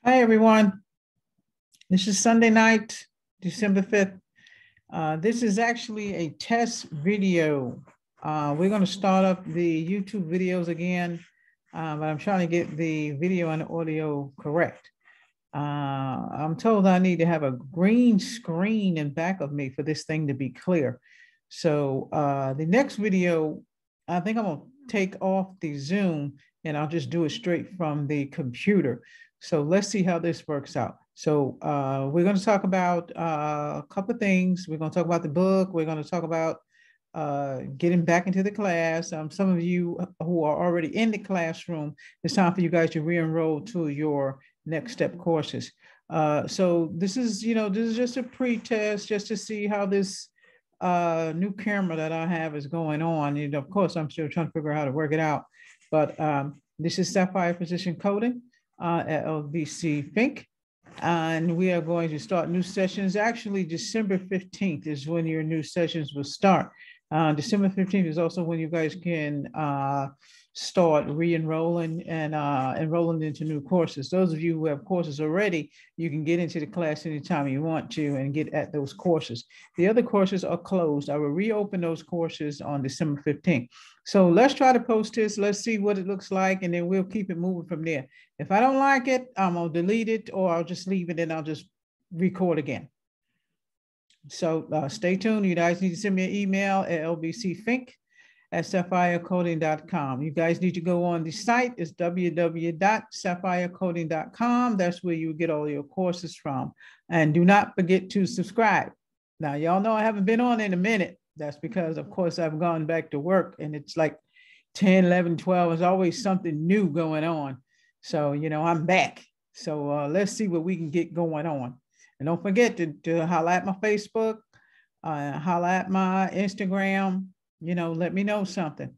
Hi, everyone. This is Sunday night, December 5th. This is actually a test video. We're going to start up the YouTube videos again, but I'm trying to get the video and audio correct. I'm told I need to have a green screen in back of me for this thing to be clear. So the next video, I think I'm going to take off the Zoom and I'll just do it straight from the computer. So let's see how this works out. So we're going to talk about a couple of things. We're going to talk about the book. We're going to talk about getting back into the class. Some of you who are already in the classroom, it's time for you guys to re-enroll to your next step courses. So this is just a pre-test just to see how this new camera that I have is going on. And of course, I'm still trying to figure out how to work it out. But this is Sapphire Precision Coding at LBC Fink. And we are going to start new sessions. Actually, December 15th is when your new sessions will start. December 15th is also when you guys can start re-enrolling and enrolling into new courses. Those of you who have courses already, you can get into the class anytime you want to and get at those courses. The other courses are closed. I will reopen those courses on December 15th. So let's try to post this. Let's see what it looks like, and then we'll keep it moving from there. If I don't like it, I'm going to delete it, or I'll just leave it and I'll just record again. So stay tuned. You guys need to send me an email at lbcfink@sapphirecoding.com. You guys need to go on the site. It's www.sapphirecoding.com. That's where you get all your courses from. And do not forget to subscribe. Now, y'all know I haven't been on in a minute. That's because, of course, I've gone back to work and it's like 10, 11, 12. There's always something new going on. So, I'm back. So let's see what we can get going on. And don't forget to holler at my Facebook, holler at my Instagram, let me know something.